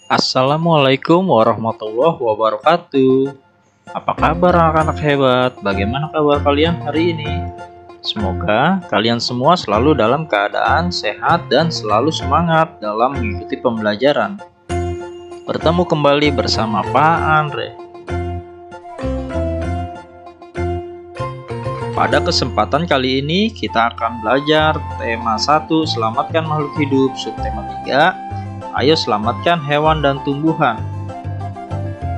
Assalamualaikum warahmatullahi wabarakatuh. Apa kabar anak-anak hebat? Bagaimana kabar kalian hari ini? Semoga kalian semua selalu dalam keadaan sehat dan selalu semangat dalam mengikuti pembelajaran. Bertemu kembali bersama Pak Andre. Pada kesempatan kali ini kita akan belajar tema 1, selamatkan makhluk hidup, subtema 3, ayo selamatkan hewan dan tumbuhan.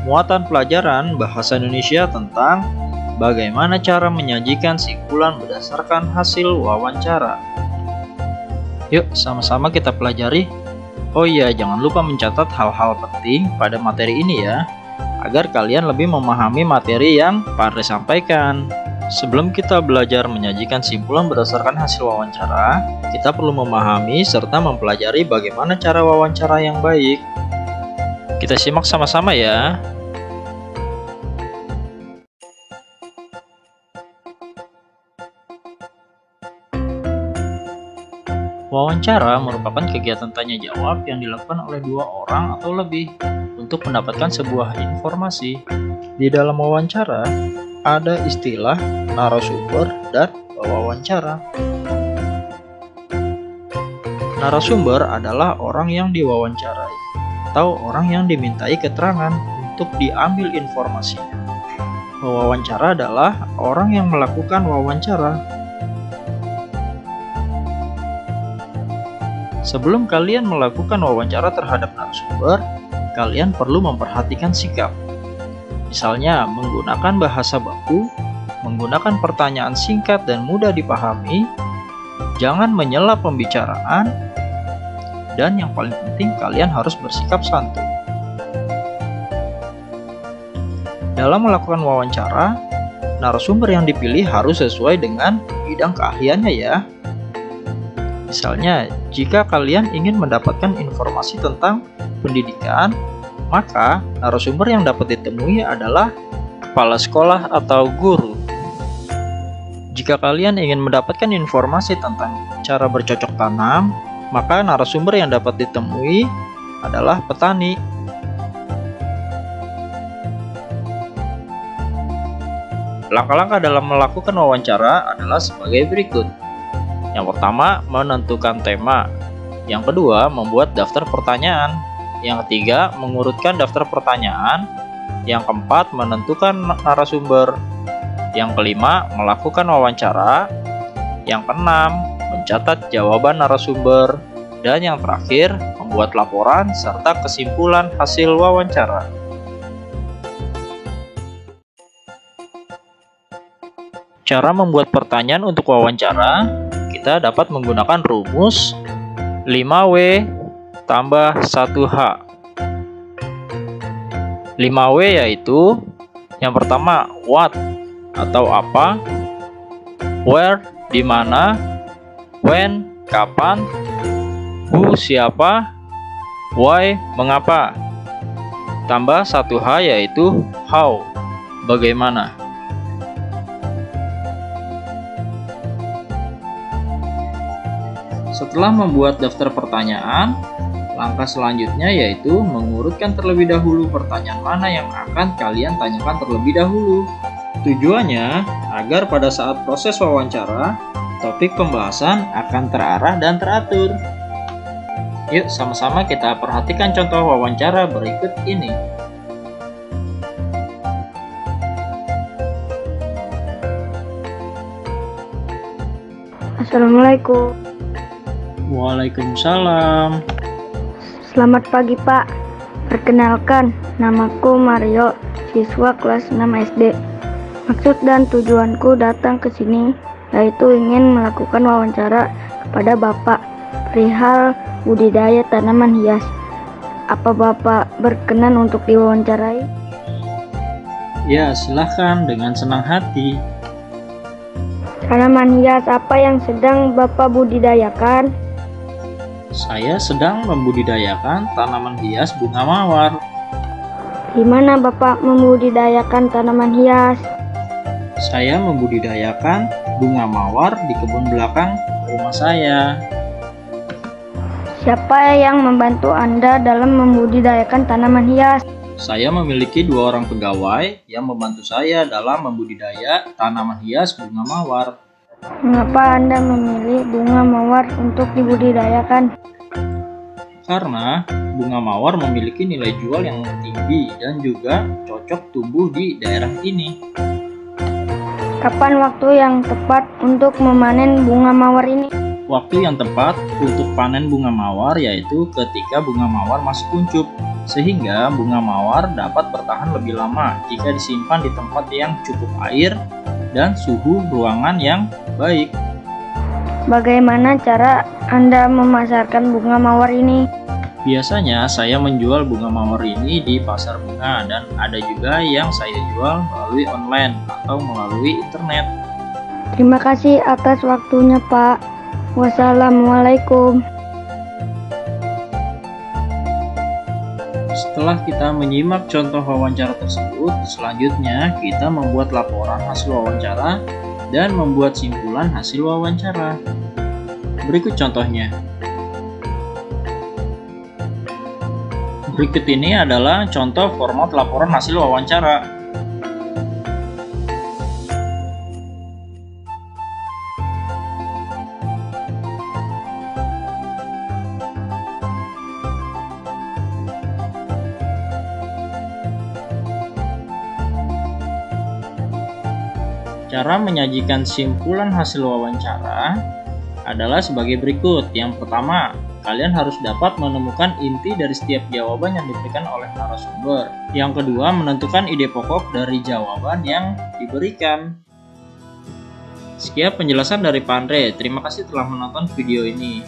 Muatan pelajaran bahasa Indonesia tentang bagaimana cara menyajikan simpulan berdasarkan hasil wawancara. Yuk sama-sama kita pelajari. Oh iya, jangan lupa mencatat hal-hal penting pada materi ini ya, agar kalian lebih memahami materi yang Pak Andre sampaikan. Sebelum kita belajar menyajikan simpulan berdasarkan hasil wawancara, kita perlu memahami serta mempelajari bagaimana cara wawancara yang baik. Kita simak sama-sama ya. Wawancara merupakan kegiatan tanya jawab yang dilakukan oleh dua orang atau lebih untuk mendapatkan sebuah informasi. Di dalam wawancara, ada istilah narasumber dan wawancara. Narasumber adalah orang yang diwawancarai atau orang yang dimintai keterangan untuk diambil informasinya. Wawancara adalah orang yang melakukan wawancara. Sebelum kalian melakukan wawancara terhadap narasumber, kalian perlu memperhatikan sikap. Misalnya, menggunakan bahasa baku, menggunakan pertanyaan singkat dan mudah dipahami, jangan menyela pembicaraan, dan yang paling penting kalian harus bersikap santun. Dalam melakukan wawancara, narasumber yang dipilih harus sesuai dengan bidang keahliannya ya. Misalnya, jika kalian ingin mendapatkan informasi tentang pendidikan, maka narasumber yang dapat ditemui adalah kepala sekolah atau guru. Jika kalian ingin mendapatkan informasi tentang cara bercocok tanam, maka narasumber yang dapat ditemui adalah petani. Langkah-langkah dalam melakukan wawancara adalah sebagai berikut. Yang pertama, menentukan tema. Yang kedua, membuat daftar pertanyaan. Yang ketiga, mengurutkan daftar pertanyaan. Yang keempat, menentukan narasumber. Yang kelima, melakukan wawancara. Yang keenam, mencatat jawaban narasumber. Dan yang terakhir, membuat laporan serta kesimpulan hasil wawancara. Cara membuat pertanyaan untuk wawancara, kita dapat menggunakan rumus 5W tambah 1H. 5W yaitu yang pertama what atau apa, where di mana, when kapan, who siapa, why mengapa, tambah 1H yaitu how bagaimana. Setelah membuat daftar pertanyaan, langkah selanjutnya yaitu mengurutkan terlebih dahulu pertanyaan mana yang akan kalian tanyakan terlebih dahulu. Tujuannya agar pada saat proses wawancara, topik pembahasan akan terarah dan teratur. Yuk sama-sama kita perhatikan contoh wawancara berikut ini. Assalamualaikum. Waalaikumsalam. Selamat pagi Pak. Perkenalkan, namaku Mario, siswa kelas 6 SD. Maksud dan tujuanku datang ke sini yaitu ingin melakukan wawancara kepada Bapak perihal budidaya tanaman hias. Apa Bapak berkenan untuk diwawancarai? Ya, silahkan dengan senang hati. Tanaman hias apa yang sedang Bapak budidayakan? Saya sedang membudidayakan tanaman hias bunga mawar. Di mana Bapak membudidayakan tanaman hias? Saya membudidayakan bunga mawar di kebun belakang rumah saya. Siapa yang membantu Anda dalam membudidayakan tanaman hias? Saya memiliki 2 orang pegawai yang membantu saya dalam membudidaya tanaman hias bunga mawar. Mengapa Anda memilih bunga mawar untuk dibudidayakan? Karena bunga mawar memiliki nilai jual yang tinggi dan juga cocok tumbuh di daerah ini. Kapan waktu yang tepat untuk memanen bunga mawar ini? Waktu yang tepat untuk panen bunga mawar yaitu ketika bunga mawar masih kuncup, sehingga bunga mawar dapat bertahan lebih lama jika disimpan di tempat yang cukup air dan suhu ruangan yang baik. Bagaimana cara Anda memasarkan bunga mawar ini? Biasanya saya menjual bunga mawar ini di pasar bunga dan ada juga yang saya jual melalui online atau melalui internet. Terima kasih atas waktunya, Pak. Wassalamualaikum. Setelah kita menyimak contoh wawancara tersebut, selanjutnya kita membuat laporan hasil wawancara dan membuat simpulan hasil wawancara. Berikut contohnya. Berikut ini adalah contoh format laporan hasil wawancara. Cara menyajikan simpulan hasil wawancara adalah sebagai berikut. Yang pertama, kalian harus dapat menemukan inti dari setiap jawaban yang diberikan oleh narasumber. Yang kedua, menentukan ide pokok dari jawaban yang diberikan. Sekian penjelasan dari Pak Andre. Terima kasih telah menonton video ini.